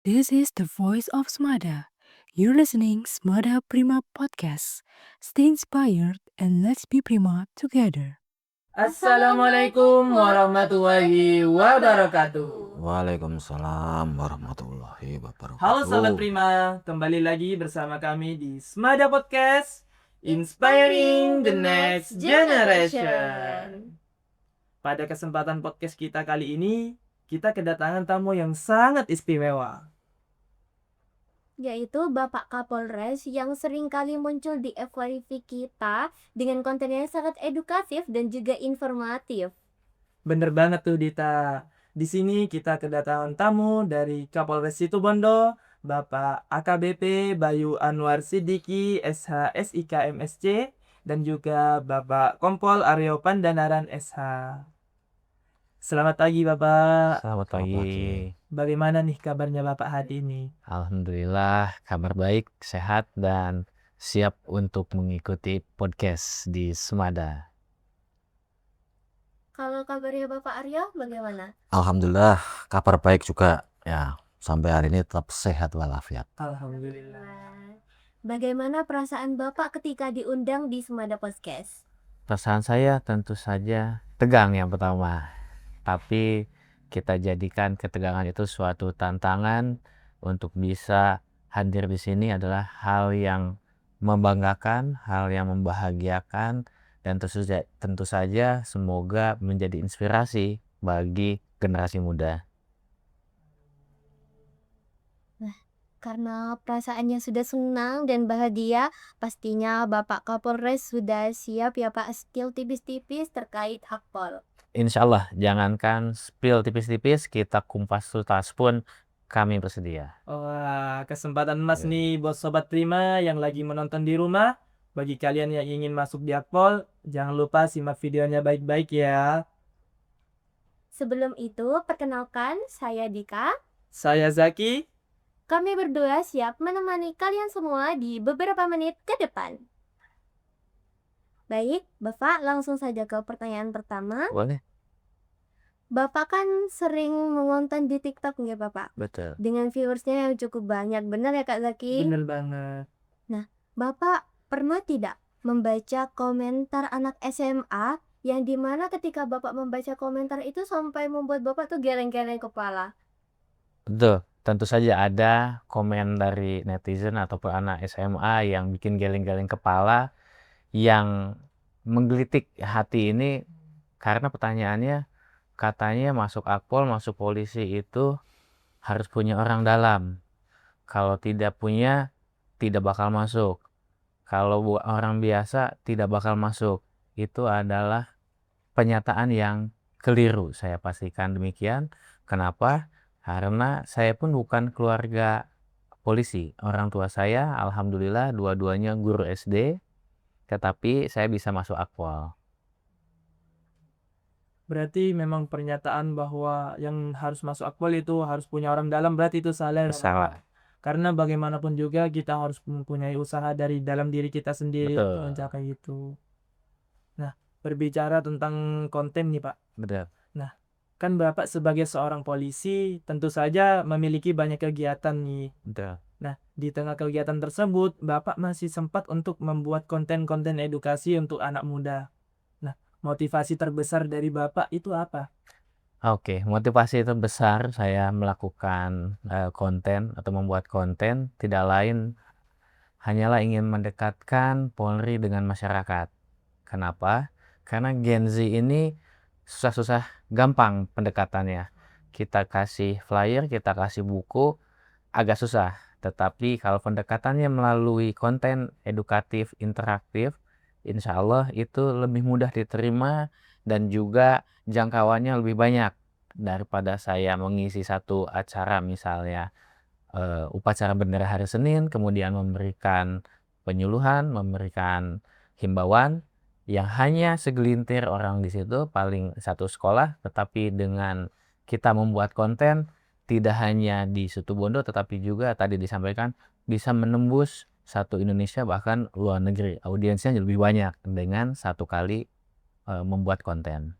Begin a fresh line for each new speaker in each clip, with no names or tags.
This is the voice of Smada. You're listening Smada Prima Podcast. Stay inspired and let's be prima together.
Assalamualaikum warahmatullahi wabarakatuh.
Waalaikumsalam warahmatullahi
Halo
wabarakatuh.
Sahabat Prima, kembali lagi bersama kami di Smada Podcast, Inspiring the Next Generation. Pada kesempatan podcast kita kali ini, kita kedatangan tamu yang sangat istimewa.
Yaitu Bapak Kapolres yang sering kali muncul di FYP kita dengan konten yang sangat edukatif dan juga informatif.
Bener banget tuh Dita. Di sini kita kedatangan tamu dari Kapolres Situbondo, Bapak AKBP Bayu Anwar Siddiqui, SH SIK MSC, dan juga Bapak Kompol Aryo Pandanaran SH. Selamat pagi Bapak.
Selamat pagi.
Bagaimana nih kabarnya Bapak hari ini?
Alhamdulillah kabar baik, sehat dan siap untuk mengikuti podcast di Smada.
Kalau kabarnya Bapak Aryo bagaimana?
Alhamdulillah kabar baik juga ya, sampai hari ini tetap sehat walafiat.
Alhamdulillah.
Bagaimana perasaan Bapak ketika diundang di Semada Podcast?
Perasaan saya tentu saja tegang yang pertama, tapi kita jadikan ketegangan itu suatu tantangan untuk bisa hadir di sini adalah hal yang membanggakan, hal yang membahagiakan, dan tentu saja semoga menjadi inspirasi bagi generasi muda.
Karena perasaannya sudah senang dan bahagia, pastinya Bapak Kapolres sudah siap ya Pak spill tipis-tipis terkait Hakpol.
Insya Allah, jangankan spill tipis-tipis, kita kumpas tuntas pun kami bersedia.
Wah, kesempatan emas nih buat Sobat Prima yang lagi menonton di rumah. Bagi kalian yang ingin masuk di Akpol, jangan lupa simak videonya baik-baik ya.
Sebelum itu, perkenalkan saya Dika.
Saya Zaki.
Kami berdua siap menemani kalian semua di beberapa menit ke depan. Baik, Bapak langsung saja ke pertanyaan pertama.
Boleh?
Bapak kan sering mengonten di TikTok nggak Bapak?
Betul.
Dengan viewersnya yang cukup banyak, benar ya Kak Zaki?
Bener banget.
Bapak pernah tidak membaca komentar anak SMA yang dimana ketika Bapak membaca komentar itu sampai membuat Bapak tuh geleng-geleng kepala?
Betul. Tentu saja ada komen dari netizen ataupun anak SMA yang bikin geleng-geleng kepala, yang menggelitik hati ini karena pertanyaannya katanya masuk Akpol, masuk polisi itu harus punya orang dalam. Kalau tidak punya, tidak bakal masuk. Kalau orang biasa, tidak bakal masuk. Itu adalah pernyataan yang keliru, saya pastikan demikian. Kenapa? Karena saya pun bukan keluarga polisi. Orang tua saya alhamdulillah dua-duanya guru SD, tetapi saya bisa masuk Akpol.
Berarti memang pernyataan bahwa yang harus masuk Akpol itu harus punya orang dalam, berarti itu salah.
Salah.
Karena bagaimanapun juga kita harus mempunyai usaha dari dalam diri kita sendiri
Betul.
untuk mencapai itu. Nah, berbicara tentang konten nih Pak.
Betul.
Kan Bapak sebagai seorang polisi tentu saja memiliki banyak kegiatan nih.
Betul.
Nah, di tengah kegiatan tersebut, Bapak masih sempat untuk membuat konten-konten edukasi untuk anak muda. Nah, motivasi terbesar dari Bapak itu apa?
Oke, motivasi terbesar saya melakukan konten atau membuat konten tidak lain hanyalah ingin mendekatkan Polri dengan masyarakat. Kenapa? Karena Gen Z ini susah-susah gampang pendekatannya. Kita kasih flyer, kita kasih buku, agak susah. Tetapi kalau pendekatannya melalui konten edukatif, interaktif, insya Allah itu lebih mudah diterima dan juga jangkauannya lebih banyak daripada saya mengisi satu acara misalnya upacara bendera hari Senin, kemudian memberikan penyuluhan, memberikan himbauan yang hanya segelintir orang di situ, paling satu sekolah, tetapi dengan kita membuat konten tidak hanya di Situbondo tetapi juga tadi disampaikan bisa menembus satu Indonesia bahkan luar negeri. Audiensnya lebih banyak dengan satu kali membuat konten.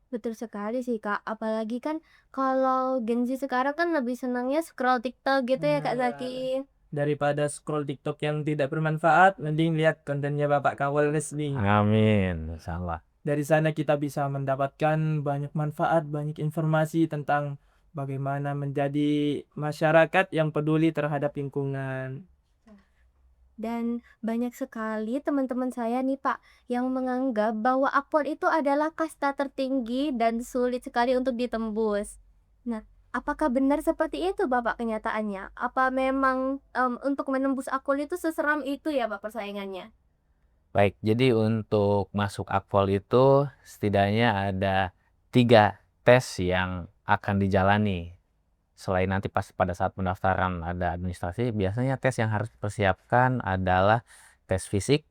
Betul sekali sih, Kak. Apalagi kan kalau Gen Z sekarang kan lebih senangnya scroll TikTok gitu ya, Kak
Benar.
Zaki.
Daripada scroll TikTok yang tidak bermanfaat, mending lihat kontennya Bapak Kapolres nih.
Amin, insyaallah.
Dari sana kita bisa mendapatkan banyak manfaat, banyak informasi tentang bagaimana menjadi masyarakat yang peduli terhadap lingkungan.
Dan banyak sekali teman-teman saya nih, Pak, yang menganggap bahwa akpol itu adalah kasta tertinggi dan sulit sekali untuk ditembus. Nah, apakah benar seperti itu, Bapak, kenyataannya? Apa memang untuk menembus akpol itu seseram itu ya, Pak, persaingannya?
Baik, jadi untuk masuk Akpol itu setidaknya ada 3 tes yang akan dijalani. Selain nanti pada saat pendaftaran ada administrasi, biasanya tes yang harus dipersiapkan adalah tes fisik,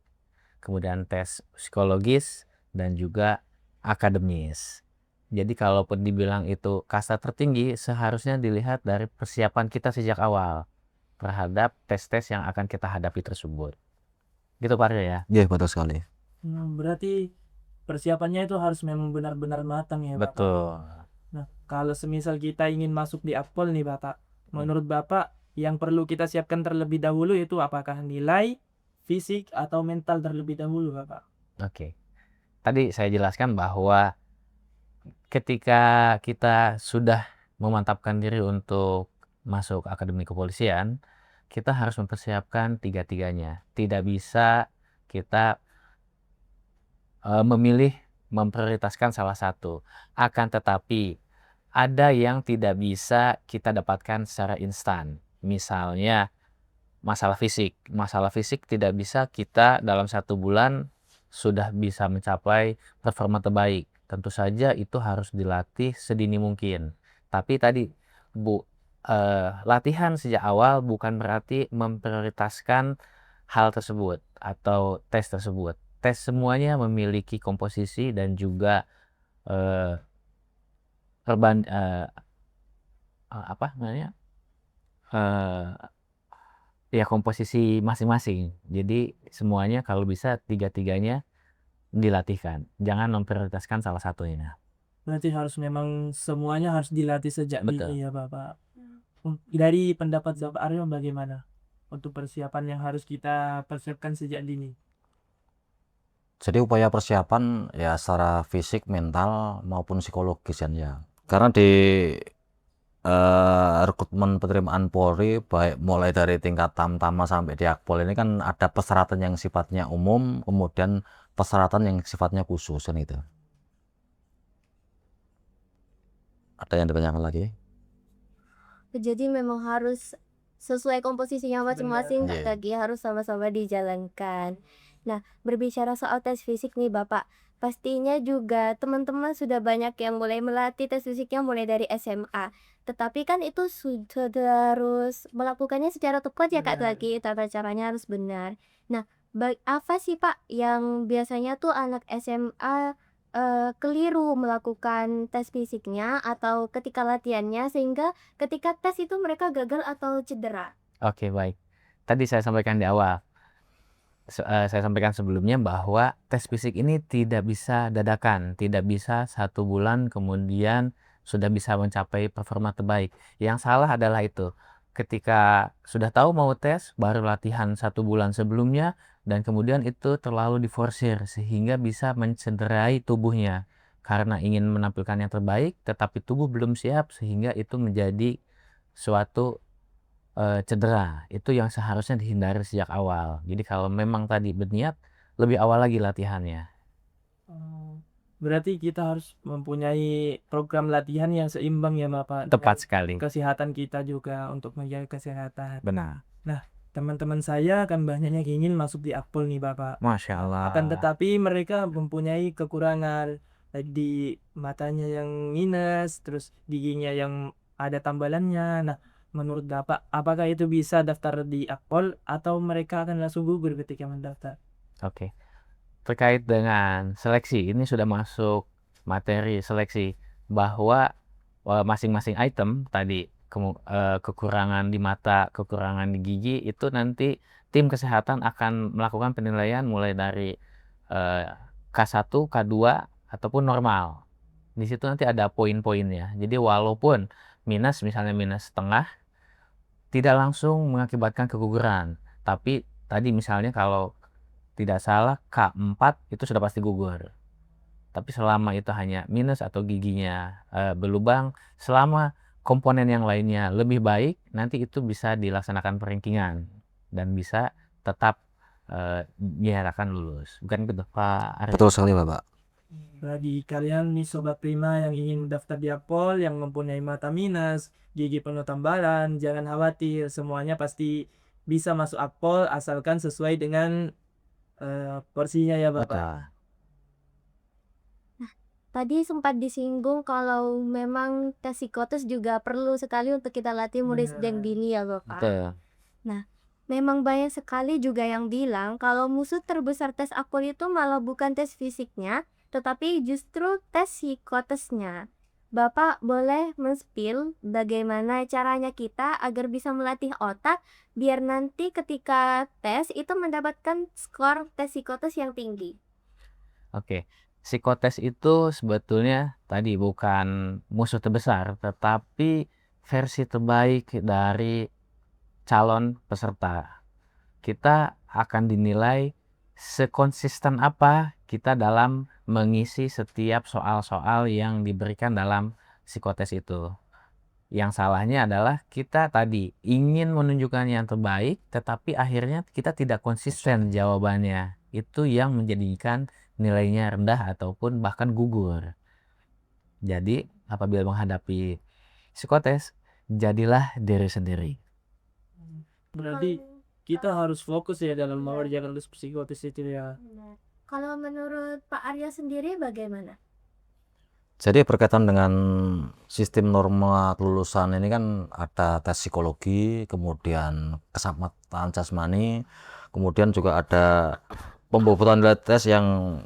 kemudian tes psikologis, dan juga akademis. Jadi kalaupun dibilang itu kasta tertinggi, seharusnya dilihat dari persiapan kita sejak awal terhadap tes-tes yang akan kita hadapi tersebut. Gitu Pak Aryo ya?
Iya, betul sekali.
Berarti persiapannya itu harus memang benar-benar matang ya Bapak.
Betul.
Nah, kalau semisal kita ingin masuk di Akpol nih Bapak, menurut Bapak yang perlu kita siapkan terlebih dahulu itu apakah nilai, fisik, atau mental terlebih dahulu Bapak?
Oke. Tadi saya jelaskan bahwa ketika kita sudah memantapkan diri untuk masuk akademi kepolisian, kita harus mempersiapkan tiga-tiganya. Tidak bisa kita memilih memprioritaskan salah satu. Akan tetapi ada yang tidak bisa kita dapatkan secara instan. Misalnya masalah fisik. Masalah fisik tidak bisa kita dalam 1 bulan sudah bisa mencapai performa terbaik. Tentu saja itu harus dilatih sedini mungkin. Tapi tadi latihan sejak awal bukan berarti memprioritaskan hal tersebut atau tes tersebut. Tes semuanya memiliki komposisi dan juga eh, apa namanya? Ya komposisi masing-masing. Jadi semuanya kalau bisa tiga-tiganya dilatihkan. Jangan memprioritaskan salah satunya.
Berarti harus memang semuanya harus dilatih sejak
Betul.
dini ya Bapak. Dari pendapat Bapak Aryo bagaimana untuk persiapan yang harus kita persiapkan sejak dini?
Jadi upaya persiapan ya secara fisik, mental maupun psikologis ya. Karena di rekrutmen penerimaan Polri baik mulai dari tingkat tamtama sampai di Akpol ini kan ada persyaratan yang sifatnya umum, kemudian persyaratan yang sifatnya khusus kan itu. Ada yang ditanyakan lagi?
Jadi memang harus sesuai komposisinya masing-masing,
Benar.
Kak Zaki, harus sama-sama dijalankan. Nah, berbicara soal tes fisik nih, Bapak. Pastinya juga teman-teman sudah banyak yang mulai melatih tes fisiknya mulai dari SMA. Tetapi kan itu sudah harus melakukannya secara tepat ya, Kak
Benar.
Zaki. Tata caranya harus benar. Nah, apa sih, Pak, yang biasanya tuh anak SMA keliru melakukan tes fisiknya atau ketika latihannya sehingga ketika tes itu mereka gagal atau cedera?
Oke, baik. Tadi saya sampaikan di awal. Saya sampaikan sebelumnya bahwa tes fisik ini tidak bisa dadakan, tidak bisa 1 bulan kemudian sudah bisa mencapai performa terbaik. Yang salah adalah itu, ketika sudah tahu mau tes, baru latihan 1 bulan sebelumnya, dan kemudian itu terlalu diforsir sehingga bisa mencederai tubuhnya. Karena ingin menampilkan yang terbaik, tetapi tubuh belum siap sehingga itu menjadi suatu cedera. Itu yang seharusnya dihindari sejak awal. Jadi kalau memang tadi berniat, lebih awal lagi latihannya.
Berarti kita harus mempunyai program latihan yang seimbang ya Bapak.
Tepat
dengan
sekali.
Kesehatan kita juga untuk menjaga kesehatan.
Benar.
Teman-teman saya kan banyaknya ingin masuk di Akpol nih Bapak.
Masya Allah.
Akan tetapi mereka mempunyai kekurangan di matanya yang minus, terus giginya yang ada tambalannya. Nah, menurut Bapak, apakah itu bisa daftar di Akpol atau mereka akan langsung gugur ketika mendaftar?
Oke. Terkait dengan seleksi, ini sudah masuk materi seleksi bahwa masing-masing item tadi kekurangan di mata, kekurangan di gigi itu nanti tim kesehatan akan melakukan penilaian mulai dari K1, K2 ataupun normal. Di situ nanti ada poin-poinnya. Jadi walaupun minus, misalnya minus setengah, tidak langsung mengakibatkan keguguran. Tapi tadi misalnya kalau tidak salah K4 itu sudah pasti gugur. Tapi selama itu hanya minus atau giginya berlubang, selama komponen yang lainnya lebih baik, nanti itu bisa dilaksanakan perankingan dan bisa tetap dinyatakan lulus. Bukan gitu Pak Arif?
Betul sekali Bapak.
Bagi kalian nih Sobat Prima yang ingin daftar di Akpol, yang mempunyai mata minus, gigi penuh tambalan, jangan khawatir, semuanya pasti bisa masuk Akpol asalkan sesuai dengan porsinya ya Bapak.
Betul.
Tadi sempat disinggung kalau memang tes psikotes juga perlu sekali untuk kita latih mulai sejak dini ya Bapak.
Betul.
Memang banyak sekali juga yang bilang kalau musuh terbesar tes Akpol itu malah bukan tes fisiknya, tetapi justru tes psikotesnya. Bapak boleh men-spill bagaimana caranya kita agar bisa melatih otak biar nanti ketika tes itu mendapatkan skor tes psikotes yang tinggi.
Oke, psikotes itu sebetulnya tadi bukan musuh terbesar, tetapi versi terbaik dari calon peserta. Kita akan dinilai sekonsisten apa kita dalam mengisi setiap soal-soal yang diberikan dalam psikotes itu. Yang salahnya adalah kita tadi ingin menunjukkan yang terbaik, tetapi akhirnya kita tidak konsisten jawabannya. Itu yang menjadikan nilainya rendah ataupun bahkan gugur. Jadi apabila menghadapi psikotes, jadilah diri sendiri.
Berarti kita harus fokus ya dalam mengerjakan tes psikotes itu ya.
Kalau menurut Pak Arya sendiri bagaimana?
Jadi berkaitan dengan sistem norma kelulusan ini kan ada tes psikologi, kemudian keselamatan jasmani, kemudian juga ada pembobotan nilai tes yang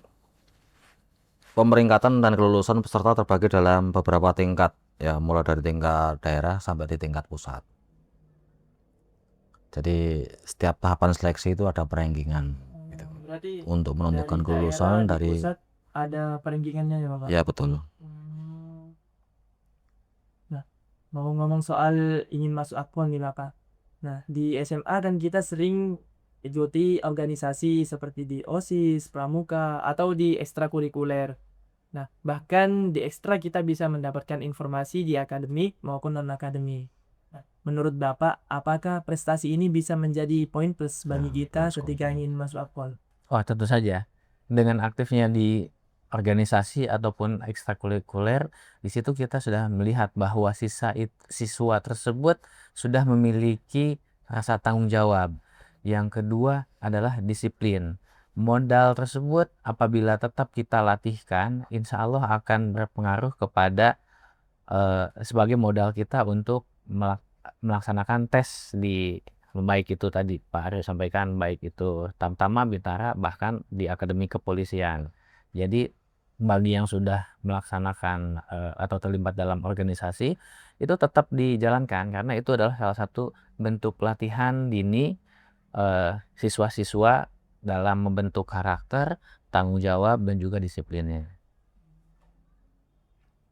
pemeringkatan dan kelulusan peserta terbagi dalam beberapa tingkat, ya mulai dari tingkat daerah sampai di tingkat pusat. Jadi setiap tahapan seleksi itu ada perankingan gitu.
Berarti
Untuk menentukan
dari
kelulusan
daerah, di
dari
pusat ada perankingannya ya Bapak.
ya betul.
Nah, mau ngomong soal ingin masuk Akpol nih Bapak. Nah, di SMA kan kita sering ikuti organisasi seperti di OSIS, Pramuka, atau di ekstrakurikuler. Nah, bahkan di ekstra kita bisa mendapatkan informasi di akademik maupun non-akademik. Nah, menurut Bapak, apakah prestasi ini bisa menjadi poin plus bagi
Ya,
kita
betul
ketika
sekali.
ingin masuk Akpol?
Wah, tentu saja. Dengan aktifnya di organisasi ataupun ekstrakurikuler, di situ kita sudah melihat bahwa siswa tersebut sudah memiliki rasa tanggung jawab. Yang kedua adalah disiplin. Modal tersebut apabila tetap kita latihkan, insya Allah akan berpengaruh kepada sebagai modal kita untuk melaksanakan tes di baik itu tadi Pak Aryo sampaikan, baik itu Tamtama, Bintara, bahkan di Akademi Kepolisian. Jadi bagi yang sudah melaksanakan atau terlibat dalam organisasi itu tetap dijalankan karena itu adalah salah satu bentuk pelatihan dini siswa-siswa dalam membentuk karakter, tanggung jawab, dan juga disiplinnya.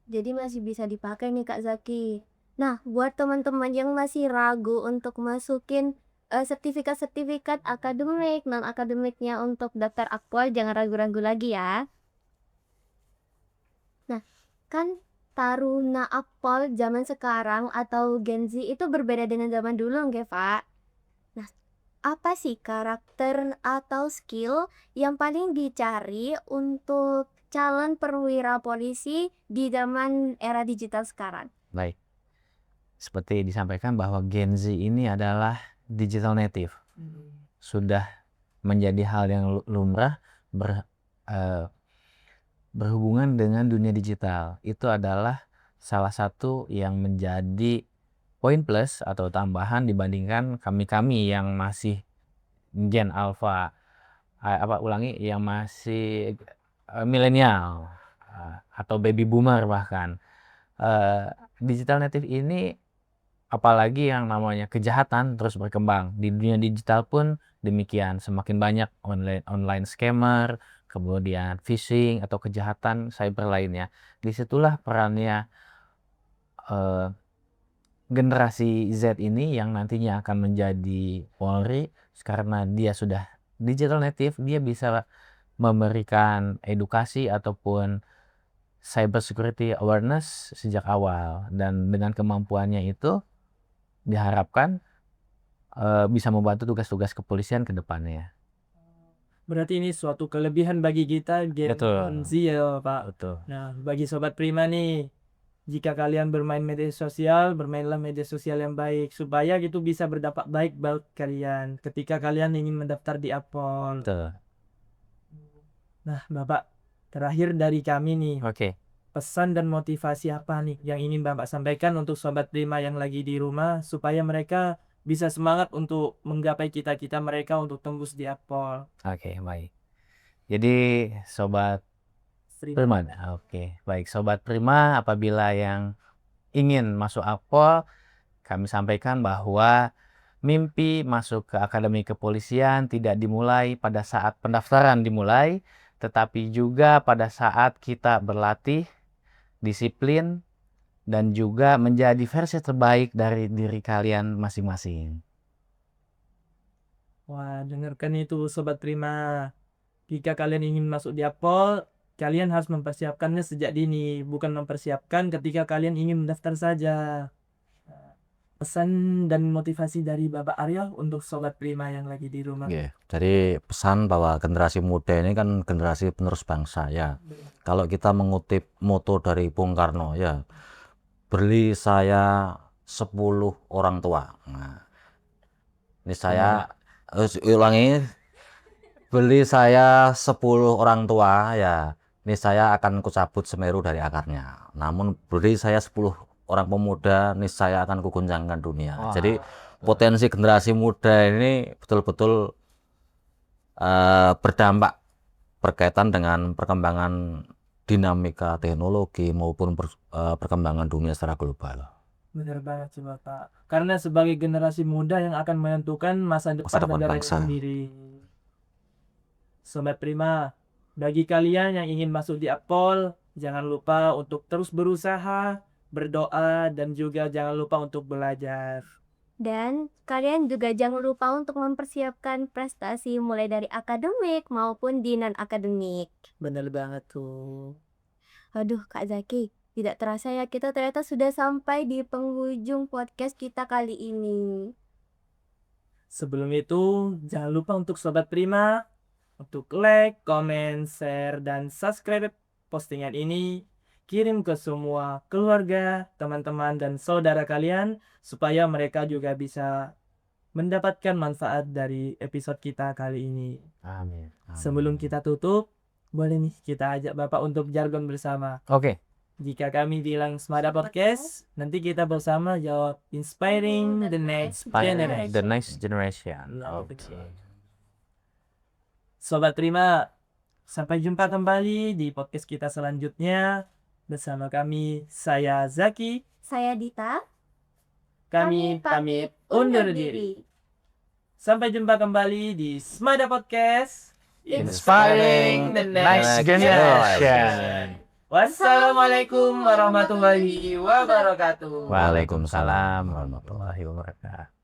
Jadi masih bisa dipakai nih Kak Zaki. Nah, buat teman-teman yang masih ragu untuk masukin sertifikat-sertifikat akademik, non-akademiknya untuk daftar Akpol, jangan ragu-ragu lagi ya. Nah, kan taruna Akpol zaman sekarang atau Gen Z itu berbeda dengan zaman dulu nggak, Pak? Nah, apa sih karakter atau skill yang paling dicari untuk calon perwira polisi di zaman era digital sekarang?
Baik, seperti disampaikan bahwa Gen Z ini adalah digital native. Sudah menjadi hal yang lumrah berhubungan dengan dunia digital. Itu adalah salah satu yang menjadi poin plus atau tambahan dibandingkan kami-kami yang masih Gen Alpha, yang masih milenial atau baby boomer bahkan. Digital native ini apalagi yang namanya kejahatan terus berkembang. Di dunia digital pun demikian, semakin banyak online scammer, kemudian phishing atau kejahatan cyber lainnya. Disitulah perannya eh, generasi Z ini yang nantinya akan menjadi Polri, karena dia sudah digital native, dia bisa memberikan edukasi ataupun cyber security awareness sejak awal, dan dengan kemampuannya itu diharapkan bisa membantu tugas-tugas kepolisian ke depannya.
Berarti ini suatu kelebihan bagi kita Gen Z ya Pak.
Betul.
Nah, bagi Sobat Prima nih, jika kalian bermain media sosial, bermainlah media sosial yang baik supaya gitu bisa berdampak baik buat kalian ketika kalian ingin mendaftar di Apple.
Betul.
Nah, Bapak, terakhir dari kami nih,
Oke.
pesan dan motivasi apa nih yang ingin Bapak sampaikan untuk Sobat Prima yang lagi di rumah supaya mereka bisa semangat untuk menggapai cita-cita mereka untuk tembus di Apple.
Oke, baik. Jadi Sobat Prima, oke, baik. Sobat Prima, apabila yang ingin masuk Apple, kami sampaikan bahwa mimpi masuk ke Akademi Kepolisian tidak dimulai pada saat pendaftaran dimulai, tetapi juga pada saat kita berlatih, disiplin, dan juga menjadi versi terbaik dari diri kalian masing-masing.
Wah, dengarkan itu Sobat Prima. Jika kalian ingin masuk di Apple, kalian harus mempersiapkannya sejak dini, bukan mempersiapkan ketika kalian ingin mendaftar saja. Pesan dan motivasi dari Bapak Aryo untuk Sobat Prima yang lagi di rumah.
Nggih. Jadi pesan bahwa generasi muda ini kan generasi penerus bangsa ya. Kalau kita mengutip moto dari Bung Karno ya, beli saya 10 orang tua. Nah, ini saya ulangi, beli saya 10 orang tua ya. Ini saya akan kucabut Semeru dari akarnya. Namun beri saya 10 orang pemuda, ini saya akan kuguncangkan dunia.
Wah.
Jadi potensi generasi muda ini betul-betul berdampak berkaitan dengan perkembangan dinamika teknologi maupun perkembangan dunia secara global.
Benar banget sih Bapak. Karena sebagai generasi muda yang akan menentukan masa depan negara
bangsa.
sendiri. Sobat Prima, bagi kalian yang ingin masuk di Apple, jangan lupa untuk terus berusaha, berdoa, dan juga jangan lupa untuk belajar.
Dan kalian juga jangan lupa untuk mempersiapkan prestasi mulai dari akademik maupun di non-akademik.
Benar banget tuh.
Aduh Kak Zaki, tidak terasa ya kita ternyata sudah sampai di penghujung podcast kita kali ini.
Sebelum itu, jangan lupa untuk Sobat Prima, untuk like, comment, share, dan subscribe postingan ini. Kirim ke semua keluarga, teman-teman, dan saudara kalian supaya mereka juga bisa mendapatkan manfaat dari episode kita kali ini.
Amin.
Sebelum kita tutup, boleh nih kita ajak Bapak untuk jargon bersama.
Oke.
Jika kami bilang Smada Podcast, nanti kita bersama jawab inspiring the next generation.
The next generation.
Oke.
Oke.
Sobat Prima, sampai jumpa kembali di podcast kita selanjutnya. Bersama kami, saya Zaki.
Saya Dita.
Kami pamit undur diri. Sampai jumpa kembali di Smada Podcast.
Inspiring the next generation.
Wassalamualaikum warahmatullahi wabarakatuh.
Waalaikumsalam warahmatullahi wabarakatuh.